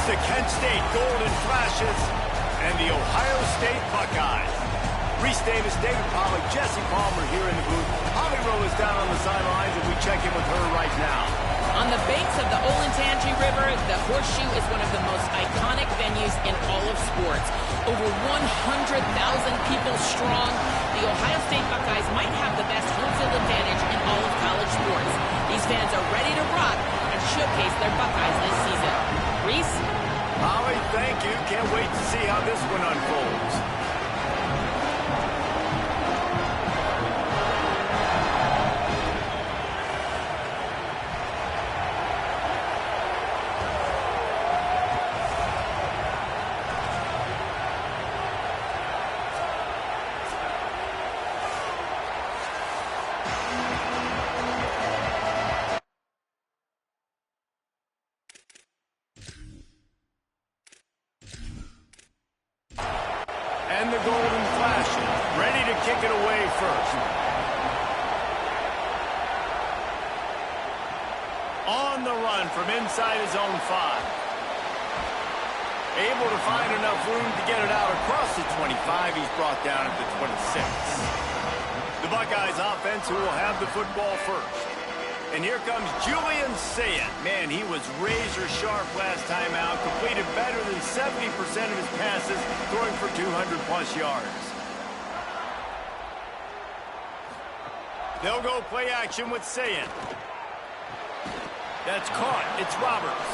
the Kent State Golden Flashes and the Ohio State Buckeyes. Reese Davis, David Pollack, Jesse Palmer here in the booth. Holly Rowe is down on the sidelines, and we check in with her right now. On the banks of the Olentangy River, the Horseshoe is one of the most iconic venues in all of sports. Over 100,000 people strong, the Ohio State Buckeyes might have the best home field advantage in all of college sports. These fans are ready to rock and showcase their Buckeyes this season. Reese? Holly, thank you. Can't wait to see how this one unfolds. And the Golden Flashes, ready to kick it away first. On the run from inside his own 5. Able to find enough room to get it out across the 25. He's brought down at the 26. The Buckeyes offense who will have the football first. And here comes Julian Sayet. Man, he was razor sharp last time out. Completed better than 70% of his passes, throwing for 200-plus yards. They'll go play action with Sayet. That's caught. It's Roberts.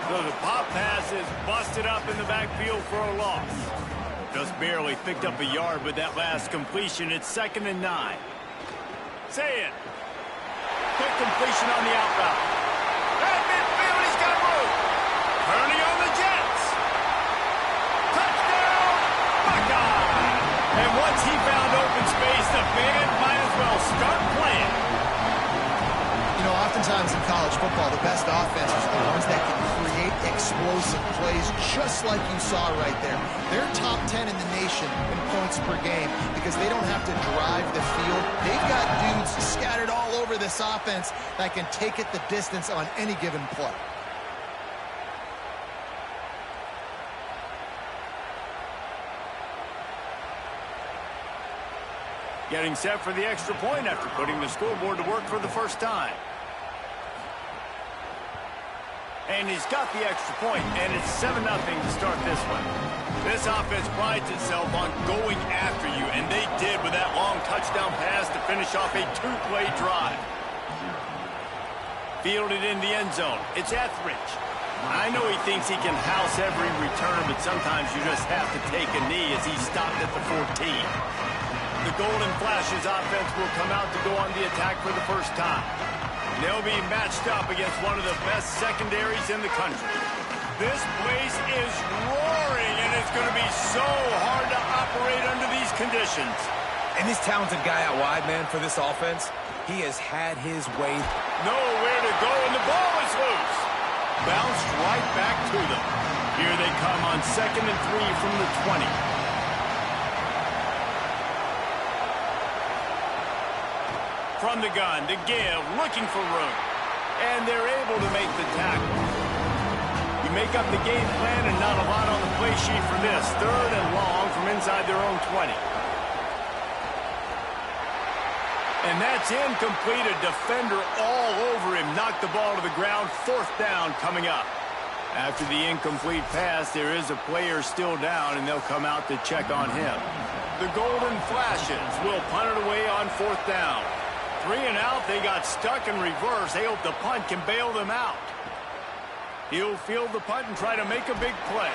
So the pop pass is busted up in the backfield for a loss. Just barely picked up a yard with that last completion. It's 2nd and 9. Sayet. Quick completion on the out route. At midfield, he's got room. Turning on the Jets. Touchdown, Buckeye. And once he found open space, the band might as well start playing. You know, oftentimes in college football, the best offenses are the ones that can create explosive plays, just like you saw right there. They're top 10 in the nation in points per game because they don't have to drive the field. They've got dudes scattered all over this offense that can take it the distance on any given play. Getting set for the extra point after putting the scoreboard to work for the first time. And he's got the extra point, and it's 7-0 to start this one. This offense prides itself on going after you, and they did with that long touchdown pass to finish off a 2-play drive. Fielded in the end zone. It's Etheridge. I know he thinks he can house every return, but sometimes you just have to take a knee as he stopped at the 14. The Golden Flashes offense will come out to go on the attack for the first time. They'll be matched up against one of the best secondaries in the country. This place is roaring, and it's going to be so hard to operate under these conditions. And this talented guy out wide, man, for this offense, he has had his way. Nowhere to go, and the ball is loose. Bounced right back to them. Here they come on 2nd and 3 from the 20. From the gun, to give, looking for room. And they're able to make the tackle. You make up the game plan and not a lot on the play sheet for this. 3rd and long from inside their own 20. And that's incomplete. A defender all over him. Knocked the ball to the ground. 4th down coming up. After the incomplete pass, there is a player still down, and they'll come out to check on him. The Golden Flashes will punt it away on 4th down. 3 and out, they got stuck in reverse. They hope the punt can bail them out. He'll field the punt and try to make a big play.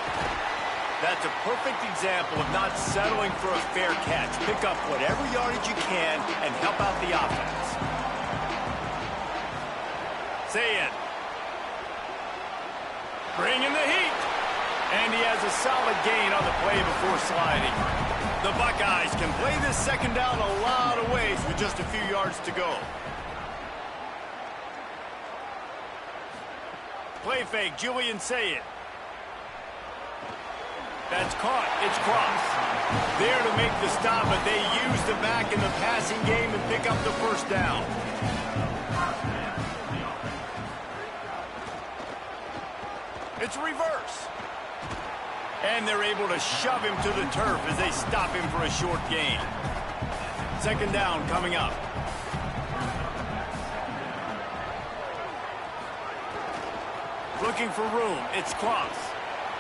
That's a perfect example of not settling for a fair catch. Pick up whatever yardage you can and help out the offense. Sayet. Bringing the heat. And he has a solid gain on the play before sliding. The Buckeyes can play this 2nd down a lot of ways with just a few yards to go. Play fake, Julian Sayet. That's caught. It's Cross. There to make the stop, but they use the back in the passing game and pick up the 1st down. It's reverse. And they're able to shove him to the turf as they stop him for a short gain. Second down coming up. Looking for room. It's close.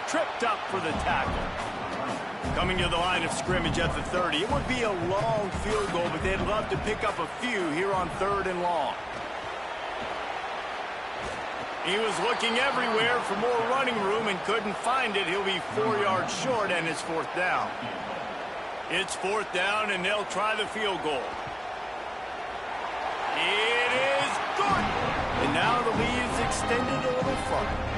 Tripped up for the tackle. Coming to the line of scrimmage at the 30. It would be a long field goal, but they'd love to pick up a few here on 3rd and long. He was looking everywhere for more running room and couldn't find it. He'll be 4 yards short, and it's 4th down. It's 4th down, and they'll try the field goal. It is good. And now the lead is extended a little further.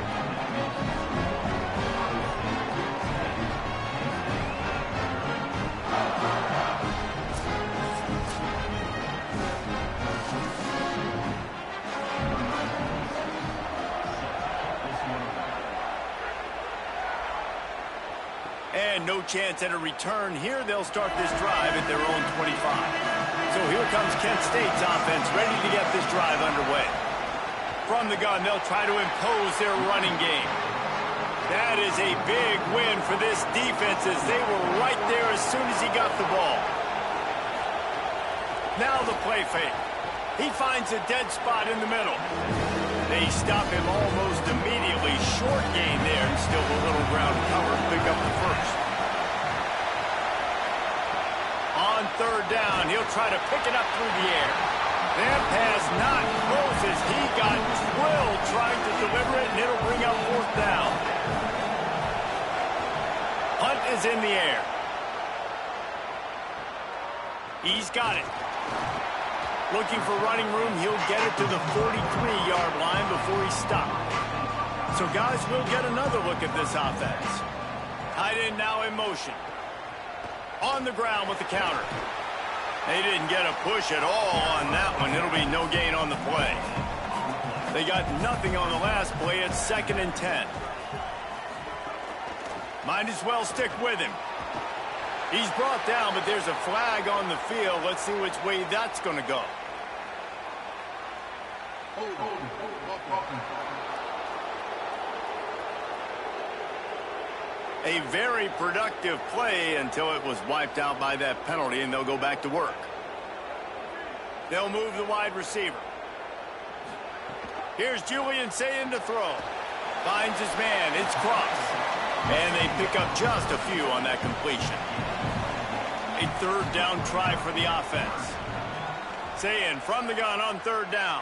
And no chance at a return here. They'll start this drive at their own 25. So here comes Kent State's offense, ready to get this drive underway. From the gun, they'll try to impose their running game. That is a big win for this defense as they were right there as soon as he got the ball. Now the play fake. He finds a dead spot in the middle. They stop him almost immediately. Short gain there and still a little ground cover to pick up the first. On 3rd down, he'll try to pick it up through the air. That pass not close as he got drilled trying to deliver it, and it'll bring up 4th down. Hunt is in the air. He's got it. Looking for running room, he'll get it to the 43-yard line before he stopped. So guys, we'll get another look at this offense. Tight end now in motion. On the ground with the counter. They didn't get a push at all on that one. It'll be no gain on the play. They got nothing on the last play. It's 2nd and 10. Might as well stick with him. He's brought down, but there's a flag on the field. Let's see which way that's going to go. A very productive play until it was wiped out by that penalty, and they'll go back to work. They'll move the wide receiver. Here's Julian Sayin to throw. Finds his man. It's cross. And they pick up just a few on that completion. A 3rd down try for the offense. Sayin from the gun on 3rd down.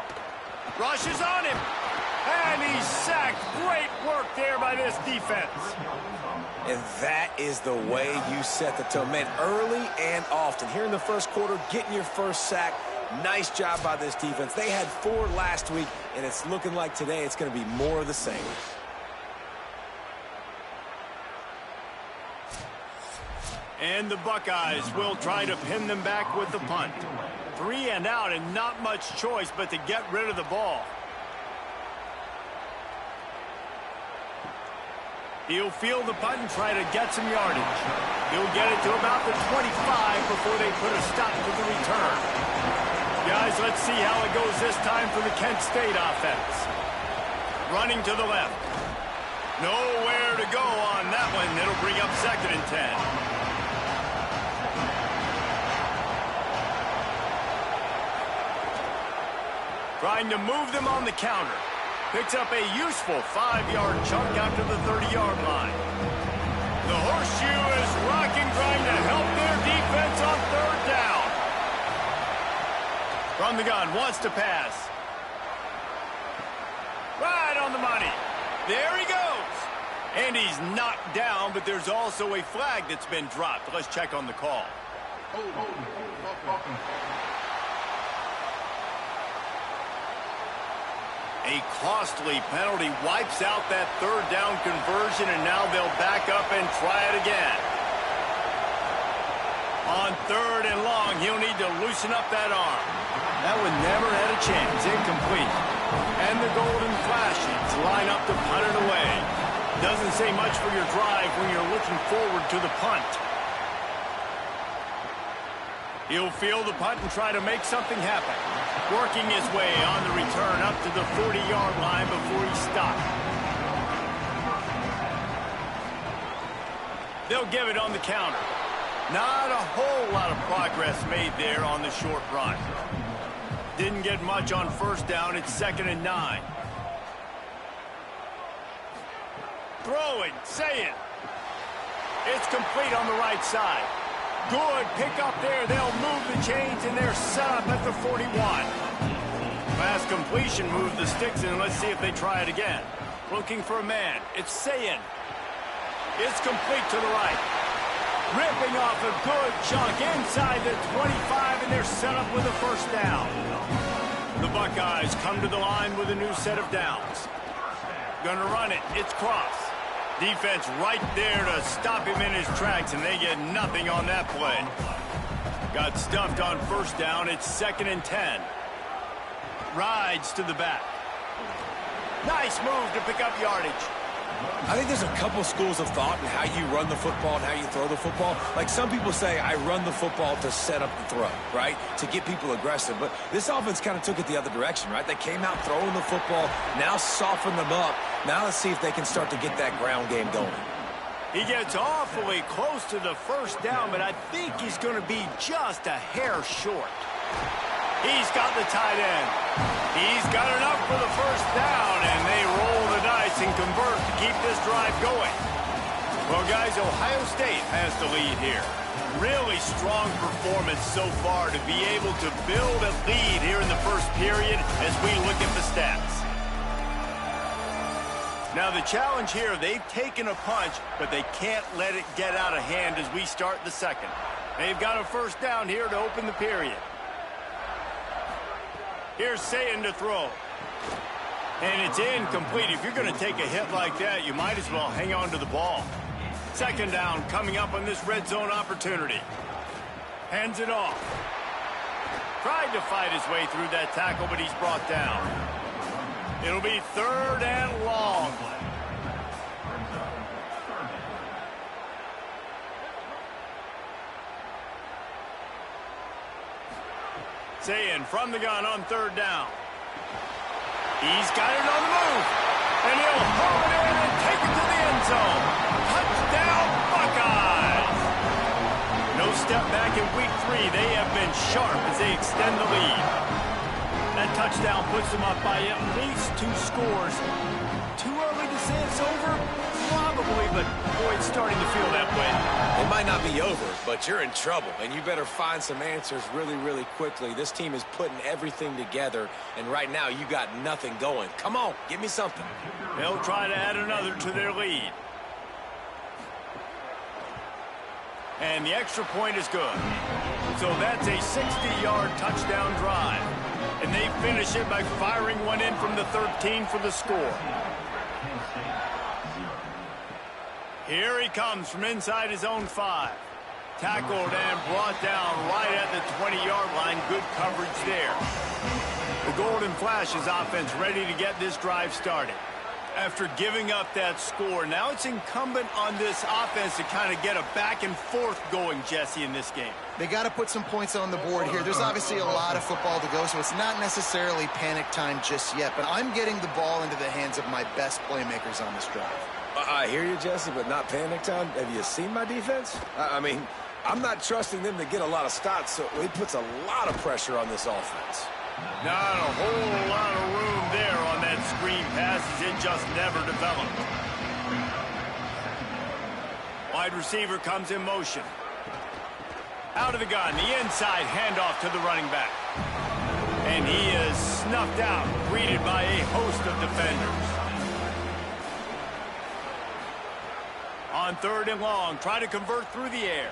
Rushes on him. And he's sacked. Great work there by this defense. And that is the way you set the tone. Man, early and often. Here in the first quarter, getting your first sack. Nice job by this defense. They had 4 last week, and it's looking like today it's going to be more of the same. And the Buckeyes will try to pin them back with the punt. 3 and out, and not much choice but to get rid of the ball. He'll field the punt and try to get some yardage. He'll get it to about the 25 before they put a stop to the return. Guys, let's see how it goes this time for the Kent State offense. Running to the left. Nowhere to go on that one. It'll bring up 2nd and 10. Trying to move them on the counter. Picks up a useful 5-yard chunk out to the 30-yard line. The horseshoe is rocking, trying to help their defense on 3rd down. From the gun, wants to pass. Right on the money. There he goes. And he's knocked down, but there's also a flag that's been dropped. Let's check on the call. A costly penalty wipes out that 3rd down conversion, and now they'll back up and try it again. On 3rd and long, he'll need to loosen up that arm. That one never had a chance. Incomplete. And the golden flashes line up to punt it away. Doesn't say much for your drive when you're looking forward to the punt. He'll field the punt and try to make something happen. Working his way on the return up to the 40-yard line before he stopped. They'll give it on the counter. Not a whole lot of progress made there on the short run. Didn't get much on first down. It's 2nd and 9. Throwing, saying. It's complete on the right side. Good pick up there. They'll move the chains, and they're set up at the 41. Fast completion, move the sticks in. Let's see if they try it again. Looking for a man. It's saying. It's complete to the right. Ripping off a good chunk inside the 25, and they're set up with a first down. The Buckeyes come to the line with a new set of downs. Gonna run it. It's Cross. Defense right there to stop him in his tracks, and they get nothing on that play. Got stuffed on first down. It's 2nd and 10. Rides to the back. Nice move to pick up yardage. I think there's a couple schools of thought in how you run the football and how you throw the football. Like some people say, I run the football to set up the throw, right? To get people aggressive. But this offense kind of took it the other direction, right? They came out throwing the football, now soften them up. Now let's see if they can start to get that ground game going. He gets awfully close to the first down, but I think he's going to be just a hair short. He's got the tight end. He's got enough for the first down, and they roll the dice and convert to keep this drive going. Well, guys, Ohio State has the lead here. Really strong performance so far to be able to build a lead here in the first period as we look at the stats. Now, the challenge here, they've taken a punch, but they can't let it get out of hand as we start the second. They've got a first down here to open the period. Here's Sayin to throw. And it's incomplete. If you're going to take a hit like that, you might as well hang on to the ball. 2nd down coming up on this red zone opportunity. Hands it off. Tried to fight his way through that tackle, but he's brought down. It'll be 3rd and long. Sayin from the gun on 3rd down. He's got it on the move. And he'll haul it in and take it to the end zone. Touchdown, Buckeyes! No step back in week 3. They have been sharp as they extend the lead. That touchdown puts them up by at least 2 scores. Too early to say it's over? Probably, but boy, it's starting to feel that way. It might not be over, but you're in trouble, and you better find some answers really, really quickly. This team is putting everything together, and right now you got nothing going. Come on, give me something. They'll try to add another to their lead. And the extra point is good. So that's a 60-yard touchdown drive. And they finish it by firing one in from the 13 for the score. Here he comes from inside his own 5. Tackled and brought down right at the 20-yard line. Good coverage there. The Golden Flash's offense ready to get this drive started. After giving up that score, now it's incumbent on this offense to kind of get a back and forth going, Jesse, in this game. They got to put some points on the board here. There's obviously a lot of football to go, so it's not necessarily panic time just yet. But I'm getting the ball into the hands of my best playmakers on this drive. I hear you, Jesse, but not panic time. Have you seen my defense? I mean, I'm not trusting them to get a lot of stops, so it puts a lot of pressure on this offense. Not a whole lot of room there on that screen pass as it just never developed. Wide receiver comes in motion. Out of the gun, the inside handoff to the running back. And he is snuffed out, greeted by a host of defenders. On 3rd and long, try to convert through the air.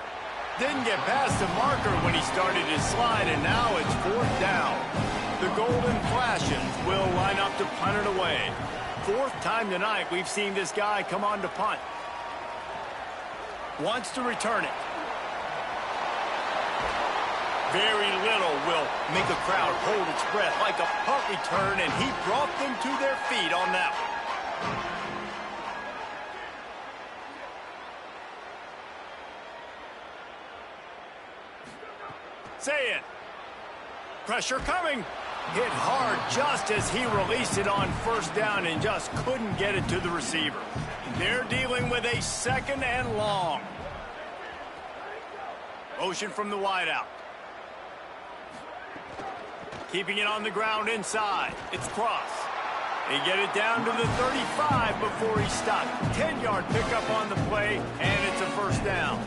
Didn't get past the marker when he started his slide, and now it's 4th down. The Golden Flashes will line up to punt it away. 4th time tonight we've seen this guy come on to punt. Wants to return it. Very little will make a crowd hold its breath like a punt return, and he brought them to their feet on that one. Say it. Pressure coming. Hit hard just as he released it on 1st down and just couldn't get it to the receiver. They're dealing with a 2nd and long. Motion from the wideout. Keeping it on the ground inside. It's cross. They get it down to the 35 before he's stopped. 10-yard pickup on the play, and it's a first down.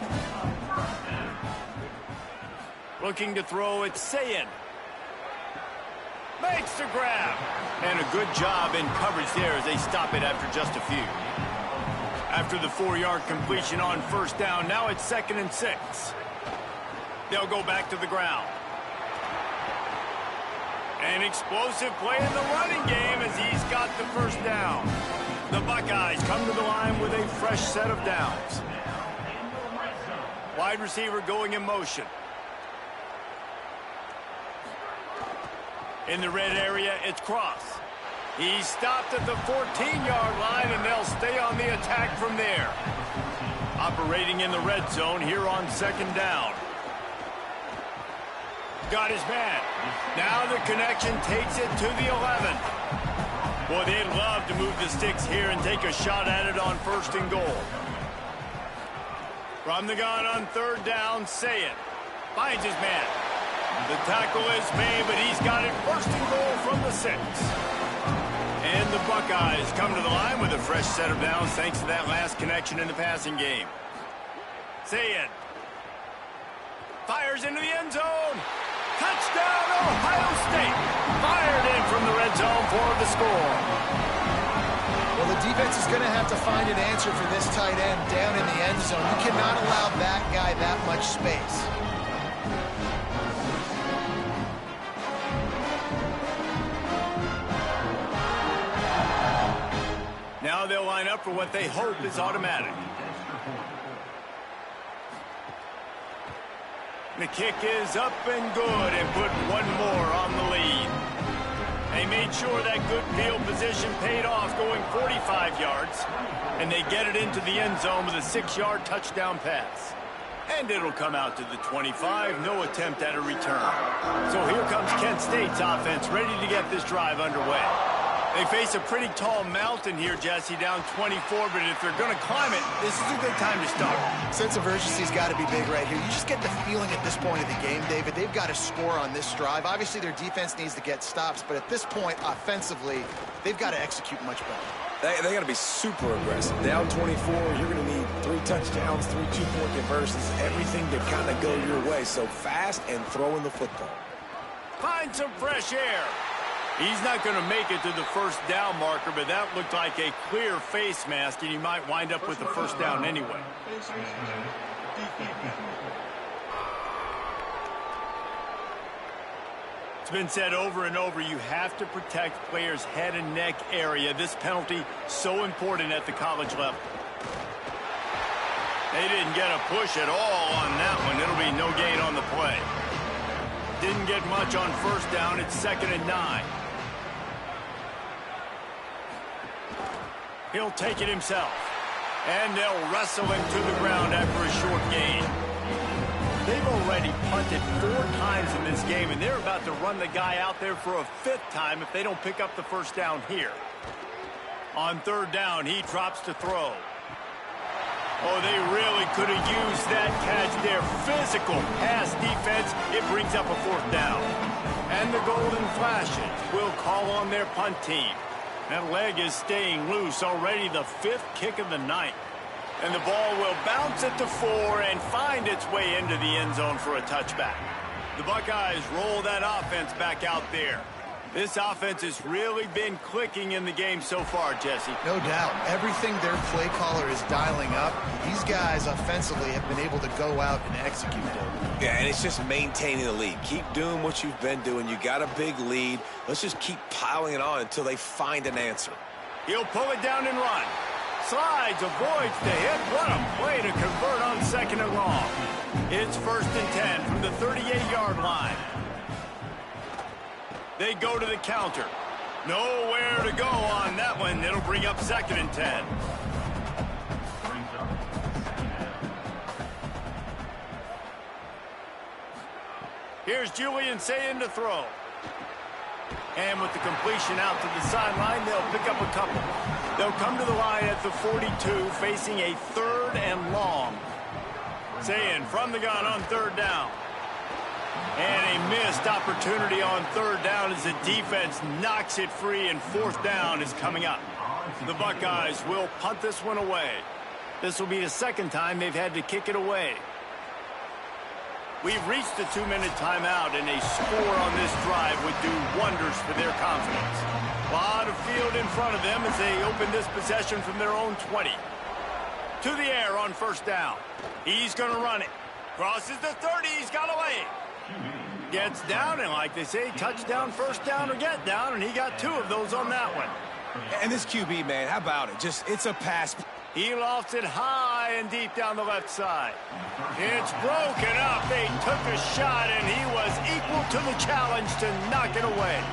Looking to throw, it's Sayin. Makes the grab. And a good job in coverage there as they stop it after just a few. After the 4-yard completion on first down, now it's 2nd and 6. They'll go back to the ground. An explosive play in the running game as he's got the first down. The Buckeyes come to the line with a fresh set of downs. Wide receiver going in motion. In the red area, it's Cross. He's stopped at the 14-yard line, and they'll stay on the attack from there. Operating in the red zone here on 2nd down. Got his man. Now the connection takes it to the 11. Boy, they'd love to move the sticks here and take a shot at it on 1st and goal. From the gun on 3rd down, Sayin finds his man. The tackle is made, but he's got it 1st and goal from the 6. And the Buckeyes come to the line with a fresh set of downs thanks to that last connection in the passing game. Sayin fires into the end zone. Touchdown, Ohio State. Fired in from the red zone for the score. Well, the defense is going to have to find an answer for this tight end down in the end zone. You cannot allow that guy that much space. Now they'll line up for what they hope is automatic. The kick is up and good and put one more on the lead. They made sure that good field position paid off going 45 yards, and they get it into the end zone with a 6-yard touchdown pass. And it'll come out to the 25, no attempt at a return. So here comes Kent State's offense ready to get this drive underway. They face a pretty tall mountain here, Jesse, down 24, but if they're going to climb it, this is a good time to start. Sense of urgency's got to be big right here. You just get the feeling at this point of the game, David, they've got to score on this drive. Obviously, their defense needs to get stops, but at this point, offensively, they've got to execute much better. They got to be super aggressive. Down 24, you're going to need 3 touchdowns, 3 two-point conversions, everything to kind of go your way. So fast and throwing the football. Find some fresh air. He's not going to make it to the first down marker, but that looked like a clear face mask, and he might wind up with the first down anyway. It's been said over and over, you have to protect players' head and neck area. This penalty so important at the college level. They didn't get a push at all on that one. It'll be no gain on the play. Didn't get much on first down. It's 2nd and 9. He'll take it himself. And they'll wrestle him to the ground after a short gain. They've already punted 4 times in this game, and they're about to run the guy out there for a 5th time if they don't pick up the first down here. On 3rd down, he drops to throw. Oh, they really could have used that catch there. Physical pass defense. It brings up a 4th down. And the Golden Flashes will call on their punt team. That leg is staying loose, already the 5th kick of the night. And the ball will bounce at the 4 and find its way into the end zone for a touchback. The Buckeyes roll that offense back out there. This offense has really been clicking in the game so far, Jesse. No doubt. Everything their play caller is dialing up, these guys offensively have been able to go out and execute it. Yeah, and it's just maintaining the lead. Keep doing what you've been doing. You got a big lead. Let's just keep piling it on until they find an answer. He'll pull it down and run. Slides, avoids the hit. What a play to convert on 2nd and long. It's 1st and 10 from the 38-yard line. They go to the counter. Nowhere to go on that one. It'll bring up 2nd and 10. Here's Julian Sayin to throw. And with the completion out to the sideline, they'll pick up a couple. They'll come to the line at the 42, facing a 3rd and long. Saying from the gun on third down. And a missed opportunity on third down as the defense knocks it free, and fourth down is coming up. The Buckeyes will punt this one away. This will be the second time they've had to kick it away. We've reached the 2-minute timeout, and a score on this drive would do wonders for their confidence. A lot of field in front of them as they open this possession from their own 20. To the air on first down. He's going to run it. Crosses the 30. He's got away. Gets down, and like they say, touchdown, first down, or get down, and he got 2 of those on that one. And this QB, man, how about it? It's a pass. He lofts it high and deep down the left side. It's broken up. They took a shot, and he was equal to the challenge to knock it away.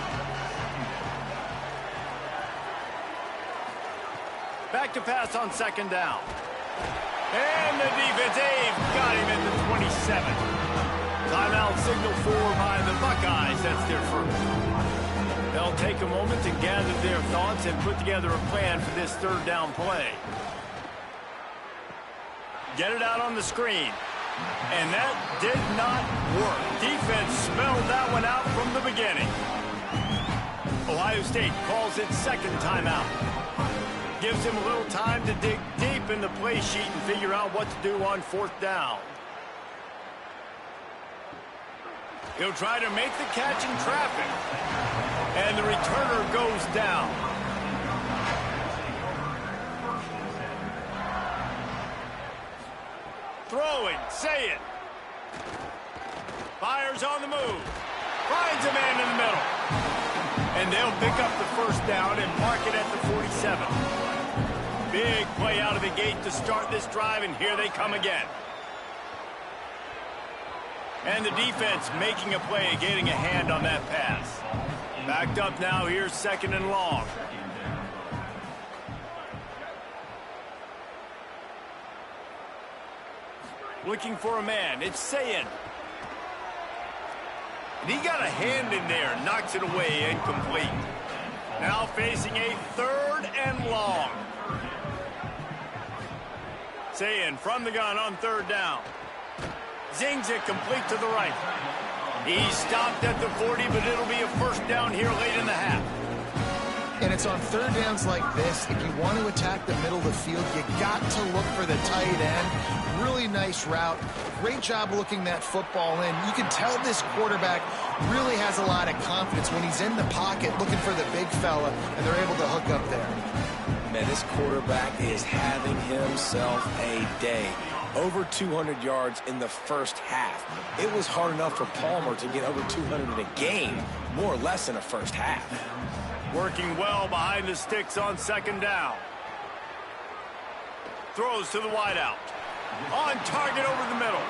Back to pass on second down. And the defense, they've got him at the 27. Timeout signal for by the Buckeyes. That's their first. They'll take a moment to gather their thoughts and put together a plan for this third down play. Get it out on the screen. And that did not work. Defense smelled that one out from the beginning. Ohio State calls it second timeout. Gives him a little time to dig deep in the play sheet and figure out what to do on fourth down. He'll try to make the catch in traffic. And the returner goes down. Throwing, say it. Fires on the move. Finds a man in the middle. And they'll pick up the first down and mark it at the 47. Big play out of the gate to start this drive, and here they come again. And the defense making a play, getting a hand on that pass. Backed up now, here's second and long. Looking for a man, it's Sayin. And he got a hand in there, knocks it away, incomplete. Now facing a third and long. Sayin from the gun on third down. Zings it complete to the right. He's stopped at the 40, but it'll be a first down here late in the half. And it's on third downs like this, if you want to attack the middle of the field, you got to look for the tight end. Really nice route. Great job looking that football in. You can tell this quarterback really has a lot of confidence when he's in the pocket looking for the big fella, and they're able to hook up there. Man, this quarterback is having himself a day. Over 200 yards in the first half. It was hard enough for Palmer to get over 200 in a game, more or less in the first half. Working well behind the sticks on second down. Throws to the wideout. On target over the middle.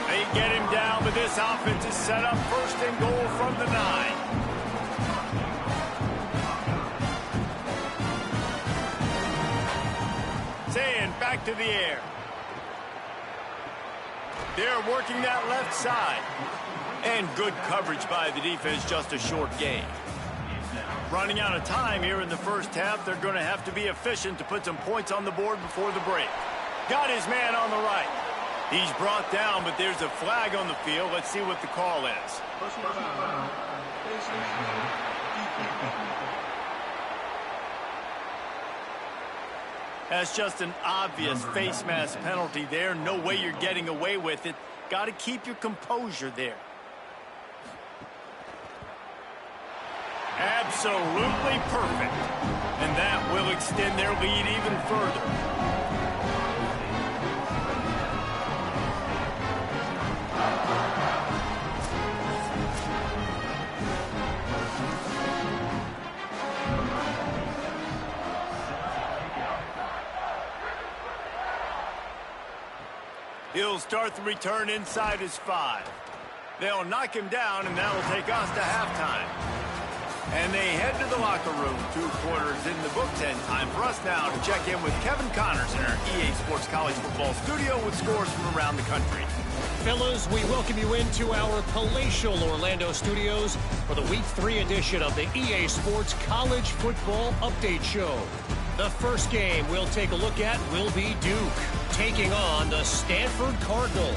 They get him down, but this offense is set up first and goal from the 9. Saying back to the air. They're working that left side. And good coverage by the defense, just a short gain. Running out of time here in the first half. They're going to have to be efficient to put some points on the board before the break. Got his man on the right. He's brought down, but there's a flag on the field. Let's see what the call is. That's just an obvious face mask penalty there. No way you're getting away with it. Got to keep your composure there. Absolutely perfect. And that will extend their lead even further. He'll start the return inside his 5. They'll knock him down, and that'll take us to halftime. And they head to the locker room. 2 quarters in the books, and time for us now to check in with Kevin Connors in our EA Sports College Football studio with scores from around the country. Fellas, we welcome you into our palatial Orlando studios for the Week 3 edition of the EA Sports College Football Update Show. The first game we'll take a look at will be Duke taking on the Stanford Cardinal.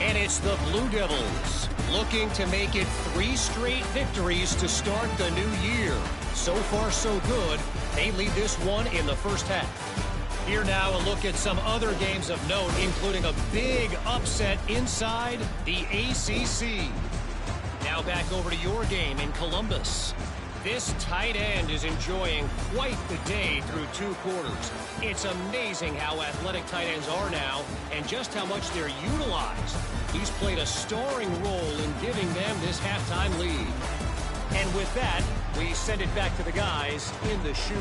And it's the Blue Devils looking to make it 3 straight victories to start the new year. So far, so good. They lead this one in the first half. Here now a look at some other games of note, including a big upset inside the ACC. Now back over to your game in Columbus. This tight end is enjoying quite the day through 2 quarters. It's amazing how athletic tight ends are now and just how much they're utilized. He's played a starring role in giving them this halftime lead. And with that, we send it back to the guys in the shoe.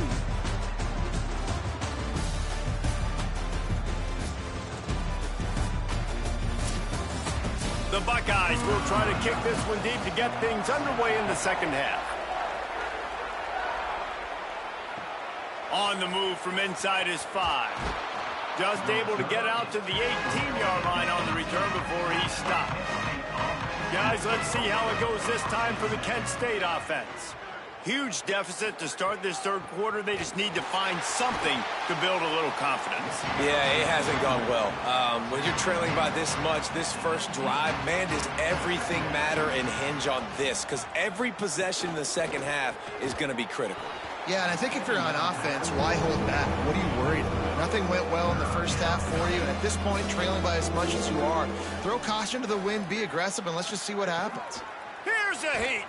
The Buckeyes will try to kick this one deep to get things underway in the second half. On the move from inside is 5. Just able to get out to the 18-yard line on the return before he stopped. Guys, let's see how it goes this time for the Kent State offense. Huge deficit to start this third quarter. They just need to find something to build a little confidence. Yeah, it hasn't gone well. When you're trailing by this much, this first drive, man, does everything matter and hinge on this? Because every possession in the second half is going to be critical. Yeah, and I think if you're on offense, why hold back? What are you worried about? Nothing went well in the first half for you, and at this point, trailing by as much as you are, throw caution to the wind, be aggressive, and let's just see what happens. Here's a heat.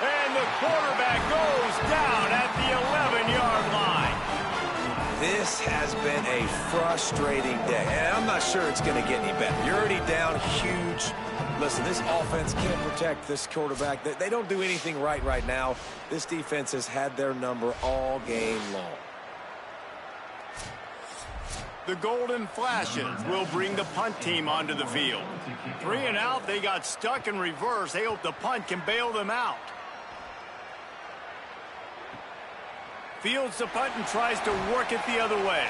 And the quarterback goes down at the 11-yard line. This has been a frustrating day, and I'm not sure it's going to get any better. You're already down huge. Listen, this offense can't protect this quarterback. They don't do anything right now. This defense has had their number all game long. The Golden Flashes will bring the punt team onto the field. 3 and out, they got stuck in reverse. They hope the punt can bail them out. Fields the punt and tries to work it the other way.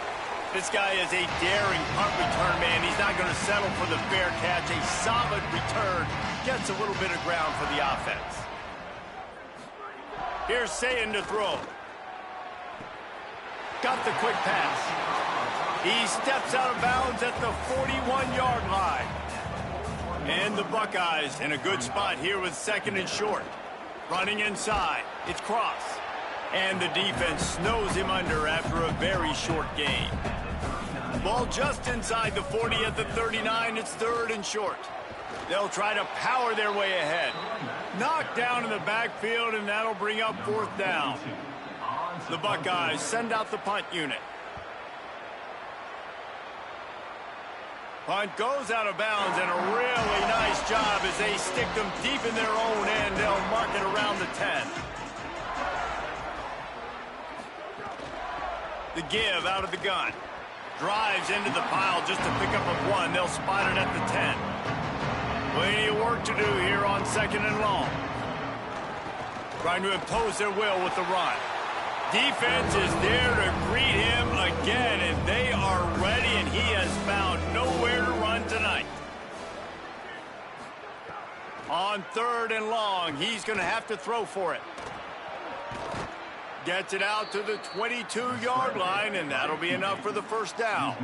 This guy is a daring punt return man. He's not going to settle for the fair catch. A solid return gets a little bit of ground for the offense. Here's Sayin to throw. Got the quick pass. He steps out of bounds at the 41-yard line. And the Buckeyes in a good spot here with 2nd and short. Running inside. It's Cross. And the defense snows him under after a very short gain. Ball just inside the 40 at the 39. It's 3rd and short. They'll try to power their way ahead. Knocked down in the backfield, and that'll bring up 4th down. The Buckeyes send out the punt unit. Punt goes out of bounds, and a really nice job as they stick them deep in their own end. They'll mark it around the 10. The give out of the gun. Drives into the pile just to pick up a 1. They'll spot it at the 10. Plenty of work to do here on 2nd and long. Trying to impose their will with the run. Defense is there to greet him again, and they are ready, and he has found nowhere to run tonight. On 3rd and long, he's going to have to throw for it. Gets it out to the 22-yard line, and that'll be enough for the 1st down.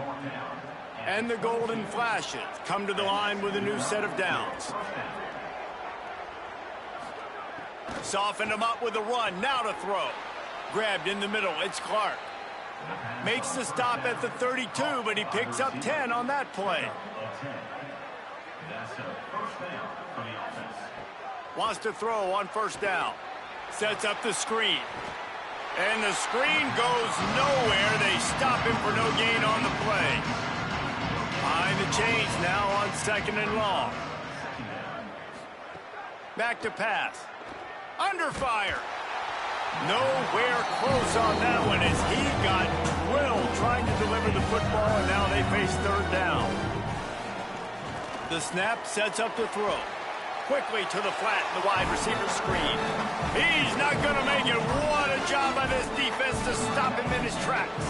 And the Golden Flashes come to the line with a new set of downs. Softened him up with a run. Now to throw. Grabbed in the middle. It's Clark. Makes the stop at the 32, but he picks up 10 on that play. Wants to throw on 1st down. Sets up the screen. And the screen goes nowhere. They stop him for no gain on the play. Behind the chains now on 2nd and long. Back to pass. Under fire. Nowhere close on that one as he got drilled trying to deliver the football, and now they face 3rd down. The snap sets up the throw. Quickly to the flat in the wide receiver screen. He's not going to make it. What a job by this defense to stop him in his tracks.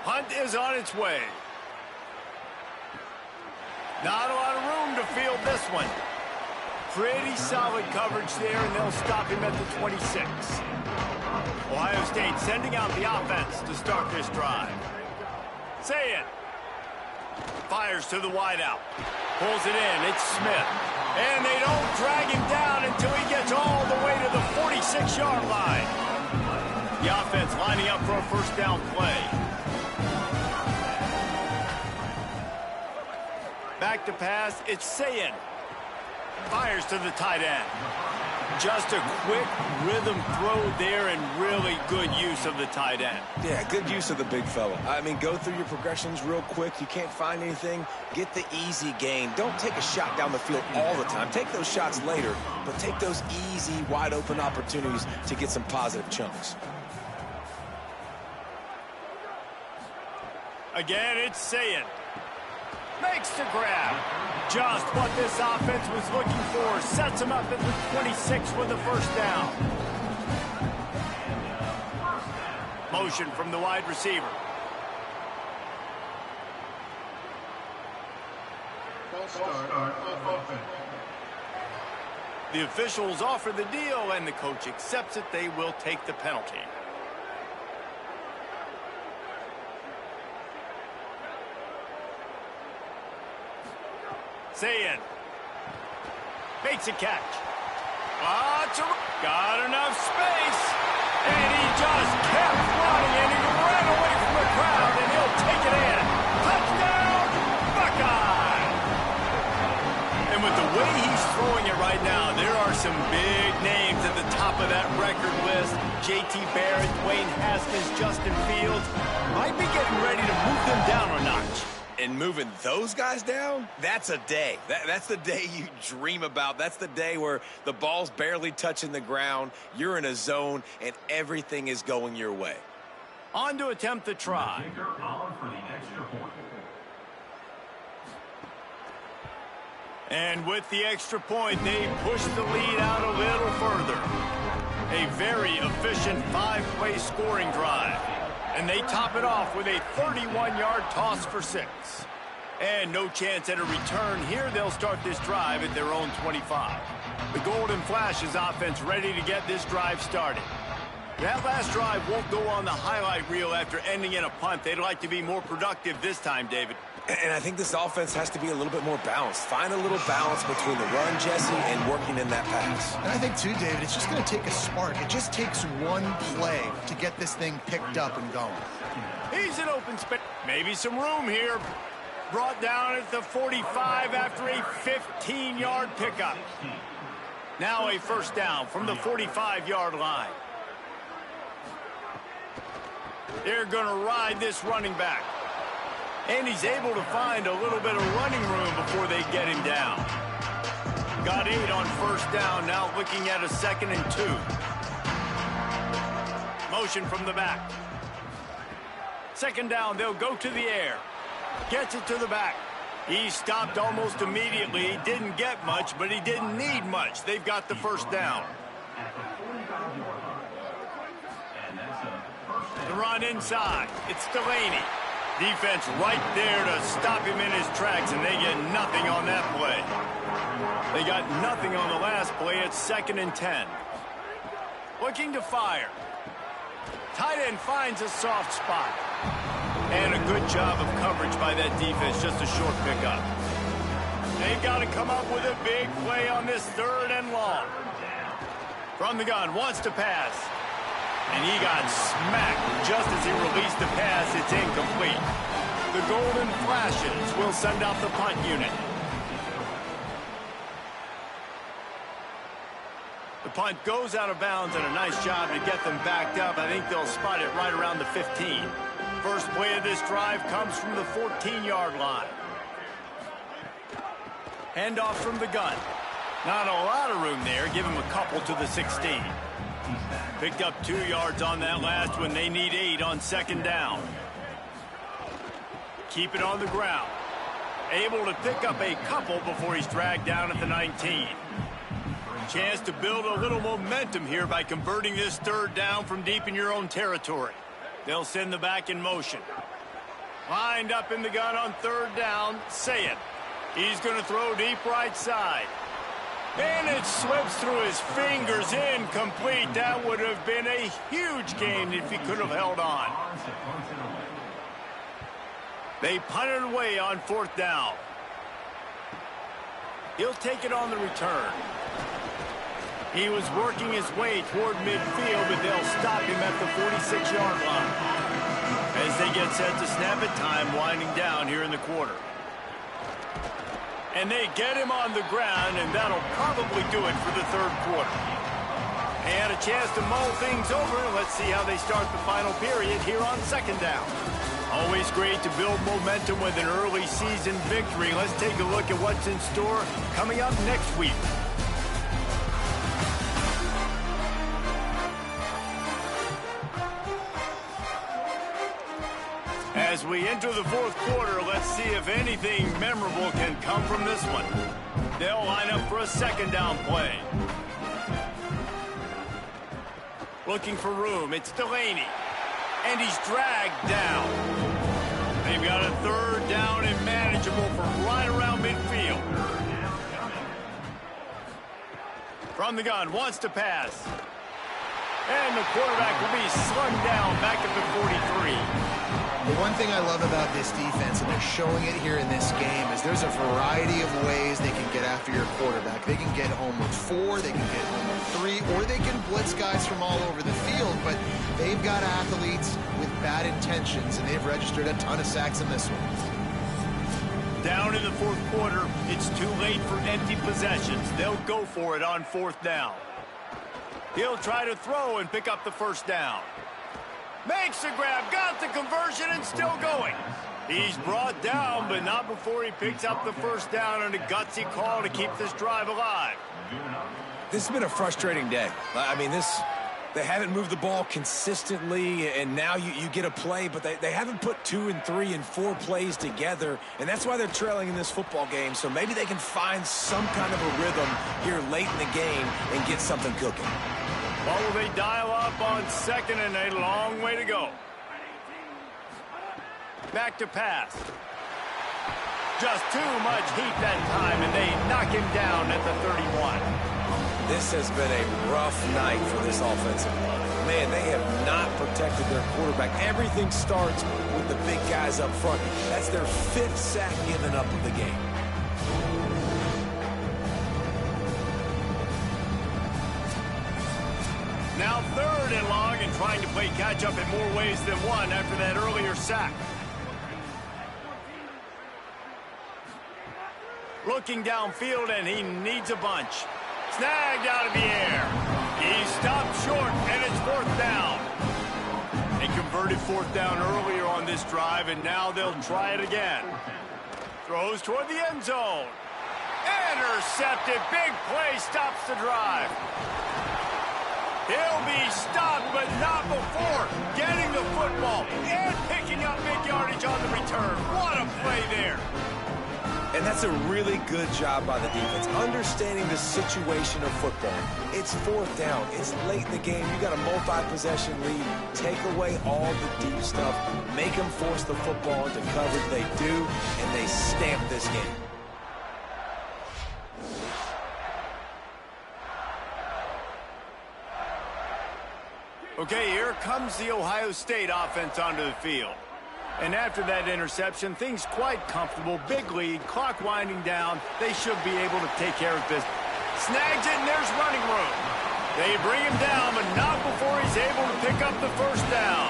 Hunt is on its way. Not a lot of room to field this one. Pretty solid coverage there, and they'll stop him at the 26. Ohio State sending out the offense to start this drive. Say it. Fires to the wideout. Pulls it in. It's Smith. And they don't drag him down until he gets all the way to the 46-yard line. The offense lining up for a first down play. Back to pass. It's Sayin. Fires to the tight end. Just a quick rhythm throw there and really good use of the tight end. Yeah, good use of the big fella. I mean, go through your progressions real quick. You can't find anything. Get the easy gain. Don't take a shot down the field all the time. Take those shots later, but take those easy, wide-open opportunities to get some positive chunks. Again, it's Sayin. Makes the grab. Just what this offense was looking for. Sets him up at the 26 with the first down. Motion from the wide receiver. The officials offer the deal, and the coach accepts it. They will take the penalty. Sayin makes a catch. Got enough space. And he just kept running, and he ran away from the crowd, and he'll take it in. Touchdown, Buckeye! And with the way he's throwing it right now, there are some big names at the top of that record list. J.T. Barrett, Dwayne Haskins, Justin Fields. Might be getting ready to move them down a notch. And moving those guys down, that's a day. That's the day you dream about. That's the day where the ball's barely touching the ground, you're in a zone, and everything is going your way. On to attempt the try. And with the extra point, they push the lead out a little further. A very efficient 5-play scoring drive. And they top it off with a 31-yard toss for 6. And no chance at a return here. They'll start this drive at their own 25. The Golden Flashes offense ready to get this drive started. That last drive won't go on the highlight reel after ending in a punt. They'd like to be more productive this time, David. And I think this offense has to be a little bit more balanced. Find a little balance between the run, Jesse, and working in that pass. And I think, too, David, it's just going to take a spark. It just takes one play to get this thing picked up and going. He's in open space. Maybe some room here. Brought down at the 45 after a 15-yard pickup. Now a first down from the 45-yard line. They're going to ride this running back. And he's able to find a little bit of running room before they get him down. Got 8 on first down, now looking at a 2nd and 2. Motion from the back. 2nd down, they'll go to the air. Gets it to the back. He stopped almost immediately. He didn't get much, but he didn't need much. They've got the first down. The run inside. It's Delaney. Defense right there to stop him in his tracks, and they get nothing on that play. They got nothing on the last play. It's 2nd and 10. Looking to fire. Tight end finds a soft spot. And a good job of coverage by that defense. Just a short pickup. They've got to come up with a big play on this 3rd and long. From the gun, wants to pass. And he got smacked just as he released the pass. It's incomplete. The Golden Flashes will send out the punt unit. The punt goes out of bounds, and a nice job to get them backed up. I think they'll spot it right around the 15. First play of this drive comes from the 14-yard line. Handoff from the gun. Not a lot of room there. Give him a couple to the 16. Picked up 2 yards on that last one. They need 8 on 2nd down. Keep it on the ground. Able to pick up a couple before he's dragged down at the 19. Chance to build a little momentum here by converting this 3rd down from deep in your own territory. They'll send the back in motion. Lined up in the gun on 3rd down. Say it. He's going to throw deep right side. And it slips through his fingers, incomplete. That would have been a huge gain if he could have held on. They punt it away on 4th down. He'll take it on the return. He was working his way toward midfield, but they'll stop him at the 46-yard line. As they get set to snap it, time winding down here in the quarter. And they get him on the ground, and that'll probably do it for the 3rd quarter. And a chance to mull things over. Let's see how they start the final period here on 2nd down. Always great to build momentum with an early season victory. Let's take a look at what's in store coming up next week. As we enter the 4th quarter, let's see if anything memorable can come from this one. They'll line up for a 2nd down play. Looking for room, it's Delaney. And he's dragged down. They've got a 3rd down and manageable from right around midfield. From the gun, wants to pass. And the quarterback will be slung down back at the 43. The one thing I love about this defense, and they're showing it here in this game, is there's a variety of ways they can get after your quarterback. They can get home with 4, they can get home with 3, or they can blitz guys from all over the field, but they've got athletes with bad intentions, and they've registered a ton of sacks in this one. Down in the 4th quarter, it's too late for empty possessions. They'll go for it on 4th down. He'll try to throw and pick up the 1st down. Makes the grab, got the conversion, and still going. He's brought down, but not before he picks up the 1st down on a gutsy call to keep this drive alive. This has been a frustrating day. I mean, they haven't moved the ball consistently, and now you get a play, but they haven't put 2 and 3 and 4 plays together, and that's why they're trailing in this football game. So maybe they can find some kind of a rhythm here late in the game and get something cooking. Or will they dial up on 2nd and a long way to go? Back to pass. Just too much heat that time, and they knock him down at the 31. This has been a rough night for this offensive line. Man, they have not protected their quarterback. Everything starts with the big guys up front. That's their 5th sack given up of the game. Now 3rd and long, and trying to play catch-up in more ways than one after that earlier sack. Looking downfield, and he needs a bunch. Snagged out of the air. He stopped short, and it's 4th down. They converted 4th down earlier on this drive, and now they'll try it again. Throws toward the end zone. Intercepted. Big play stops the drive. He'll be stopped, but not before getting the football and picking up big yardage on the return. What a play there. And that's a really good job by the defense, understanding the situation of football. It's 4th down. It's late in the game. You got a multi-possession lead. Take away all the deep stuff. Make them force the football into coverage. They do, and they stamp this game. Okay, here comes the Ohio State offense onto the field. And after that interception, things quite comfortable. Big lead, clock winding down. They should be able to take care of business. Snags it, and there's running room. They bring him down, but not before he's able to pick up the 1st down.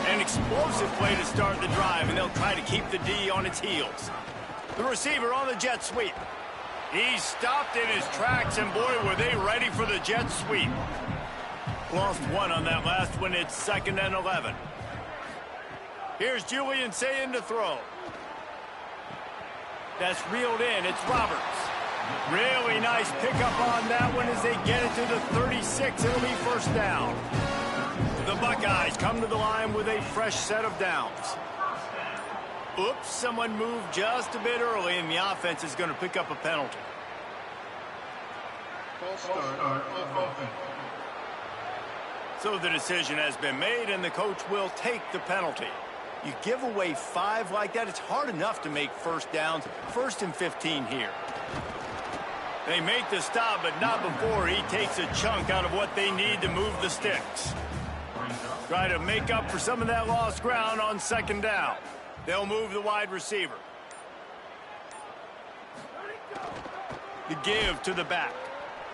An explosive play to start the drive, and they'll try to keep the D on its heels. The receiver on the jet sweep. He's stopped in his tracks, and boy, were they ready for the jet sweep. Lost 1 on that last one. It's 2nd and 11. Here's Julian saying to throw. That's reeled in. It's Roberts. Really nice pickup on that one as they get it to the 36. It'll be 1st down. The Buckeyes come to the line with a fresh set of downs. Oops, someone moved just a bit early, and the offense is going to pick up a penalty. False start of offense. So the decision has been made, and the coach will take the penalty. You give away 5 like that, it's hard enough to make 1st downs. 1st and 15 here. They make the stop, but not before he takes a chunk out of what they need to move the sticks. Try to make up for some of that lost ground on second down. They'll move the wide receiver. The give to the back.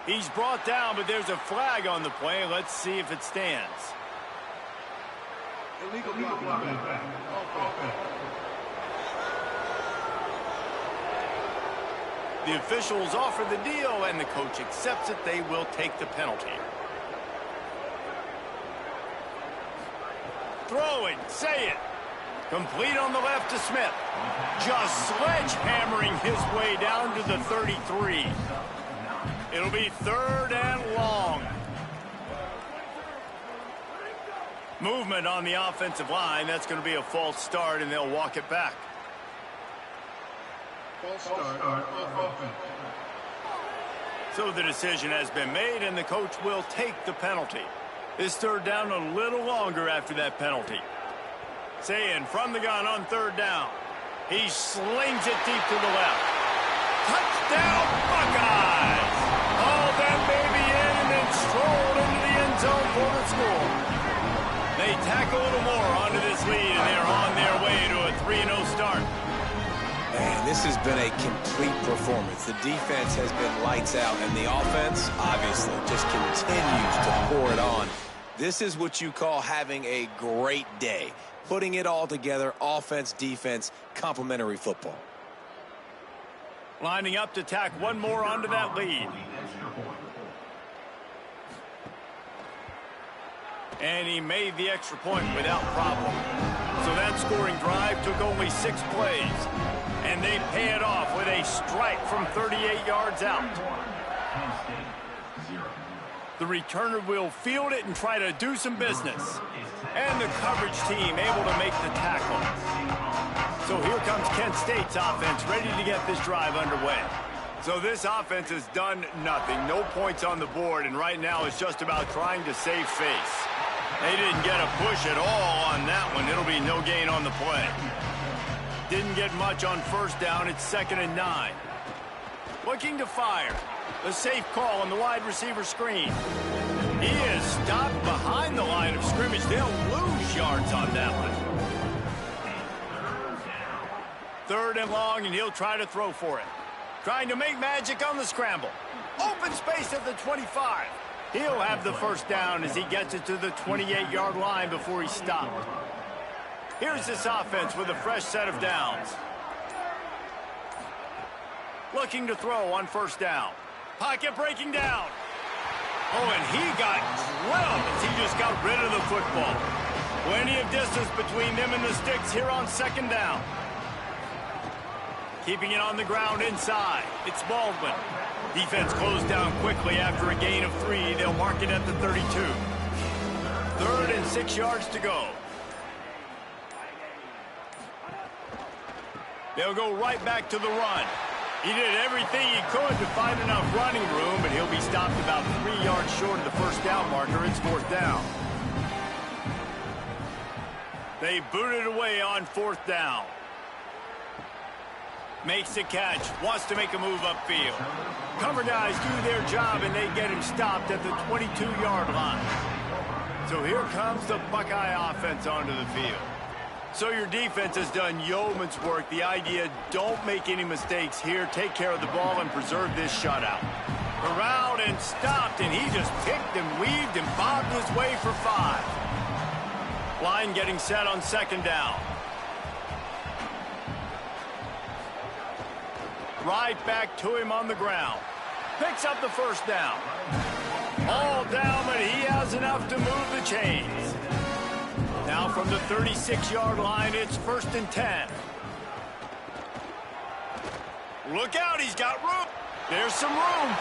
He's brought down, but there's a flag on the play. Let's see if it stands. Illegal blocking. The officials offer the deal, and the coach accepts it. They will take the penalty. Throwing, say it. Complete on the left to Smith. Just sledgehammering his way down to the 33. It'll be 3rd and long. Movement on the offensive line. That's going to be a false start, and they'll walk it back. False start. Offense. So the decision has been made, and the coach will take the penalty. This 3rd down a little longer after that penalty. Saying from the gun on 3rd down. He slings it deep to the left. Touchdown, Buckeyes! All that baby in and then strolled into the end zone for the score. They tack a little more onto this lead, and they're on their way to a 3-0 start. Man, this has been a complete performance. The defense has been lights out, and the offense, obviously, just continues to pour it on. This is what you call having a great day. Putting it all together, offense, defense, complementary football. Lining up to tack one more onto that lead. And he made the extra point without problem. So that scoring drive took only 6 plays. And they pay it off with a strike from 38 yards out. The returner will field it and try to do some business. And the coverage team able to make the tackle. So here comes Kent State's offense ready to get this drive underway. So this offense has done nothing. No points on the board, and right now it's just about trying to save face. They didn't get a push at all on that one. It'll be no gain on the play. Didn't get much on 1st down. It's 2nd and 9. Looking to fire. A safe call on the wide receiver screen. He is stopped behind the line of scrimmage. They'll lose yards on that one. 3rd and long, and he'll try to throw for it. Trying to make magic on the scramble. Open space at the 25. He'll have the 1st down as he gets it to the 28-yard line before he's stopped. Here's this offense with a fresh set of downs. Looking to throw on 1st down. Pocket breaking down. Oh, and he got drilled as he just got rid of the football. Plenty of distance between them and the sticks here on 2nd down. Keeping it on the ground inside. It's Baldwin. Defense closed down quickly after a gain of 3. They'll mark it at the 32. 3rd and 6 yards to go. They'll go right back to the run. He did everything he could to find enough running room, but he'll be stopped about 3 yards short of the 1st down marker. It's 4th down. They boot it away on 4th down. Makes the catch. Wants to make a move upfield. Cover guys do their job, and they get him stopped at the 22-yard line. So here comes the Buckeye offense onto the field. So your defense has done yeoman's work. The idea, don't make any mistakes here. Take care of the ball and preserve this shutout. Corralled and stopped, and he just picked and weaved and bobbed his way for 5. Line getting set on 2nd down. Right back to him on the ground. Picks up the 1st down. All down, but he has enough to move the chains. Now from the 36-yard line, it's 1st and 10. Look out, he's got room. There's some room.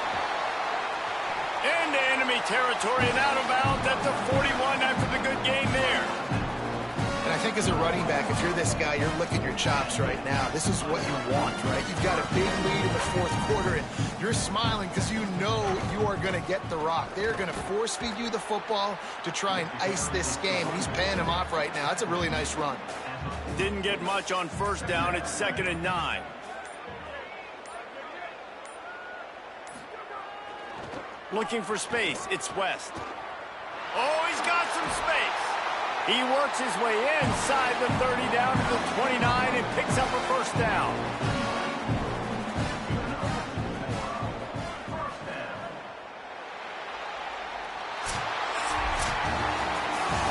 Into enemy territory and out of bounds at the 41 after the good game there. And I think as a running back, if you're this guy, you're licking your chops right now. This is what you want, right? You've got a big lead in the 4th quarter, and you're smiling because you know you are going to get the rock. They're going to force-feed you the football to try and ice this game, and he's paying him off right now. That's a really nice run. Didn't get much on 1st down. It's 2nd and 9. Looking for space. It's West. Oh, he's got some space. He works his way inside the 30 down to the 29 and picks up a first down.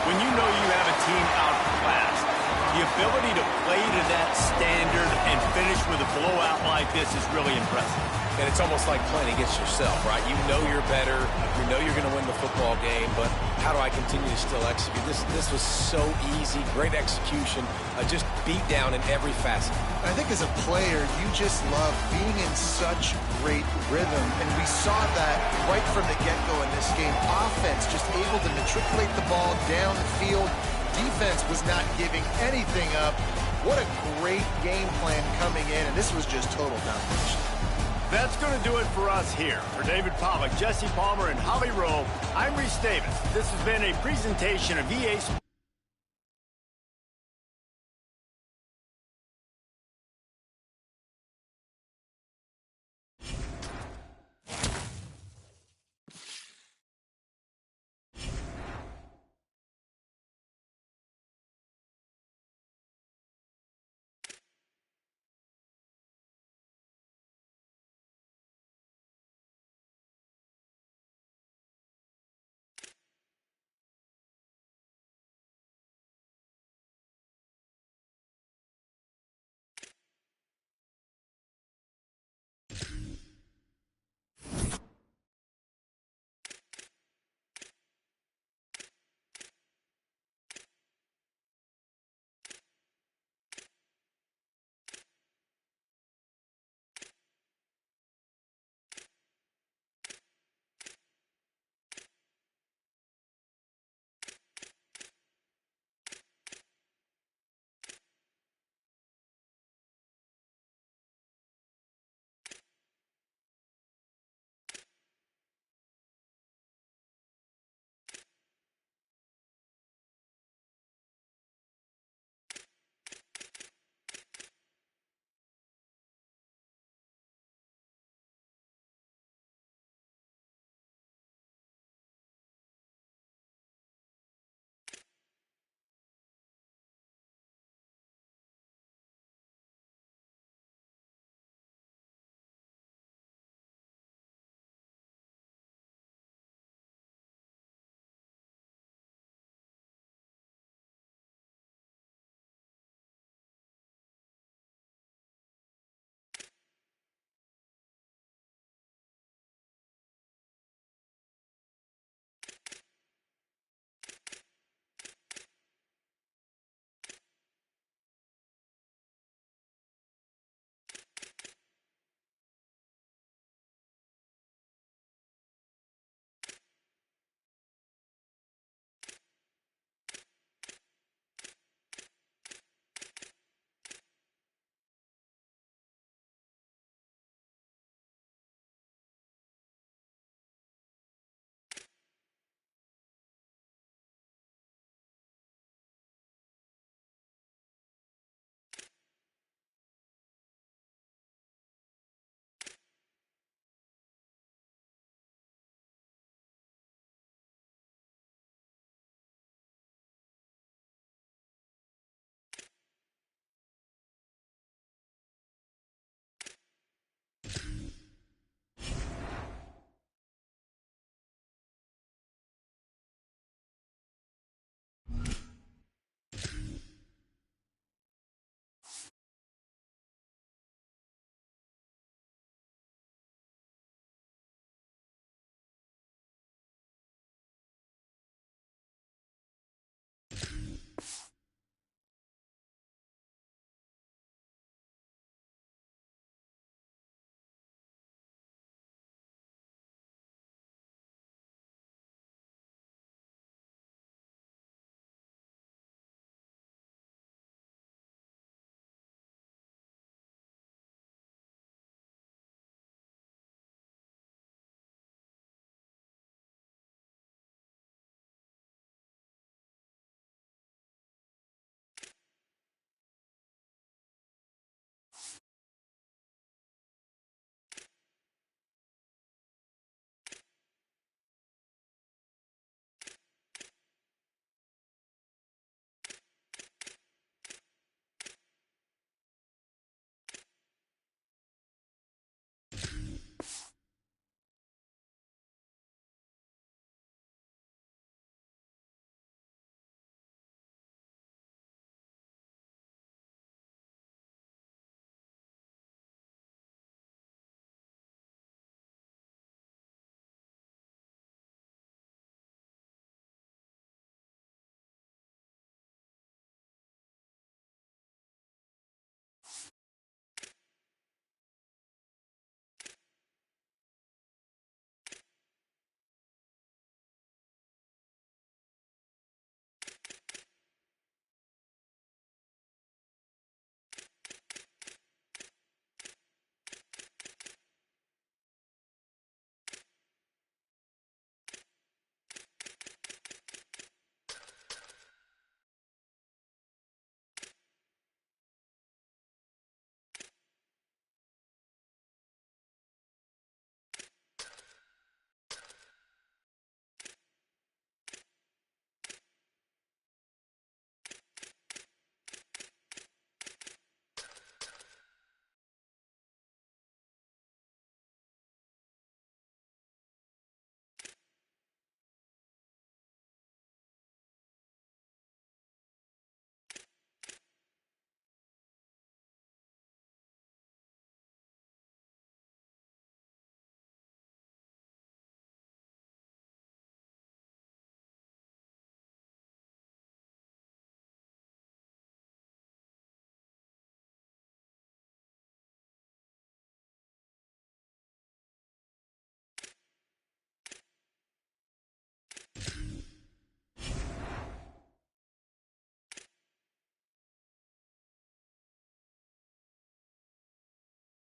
When you know you have a team outclassed, the ability to play to that standard and finish with a blowout like this is really impressive. And it's almost like playing against yourself, right? You know you're better. You know you're going to win the football game, but how do I continue to still execute? This was so easy. Great execution. Just beat down in every facet. I think as a player, you just love being in such great rhythm, and we saw that right from the get-go in this game. Offense just able to matriculate the ball down the field. Defense was not giving anything up. What a great game plan coming in, and this was just total domination. That's going to do it for us here. For David Pollack, Jesse Palmer, and Holly Rowe, I'm Reese Davis. This has been a presentation of EA Sports.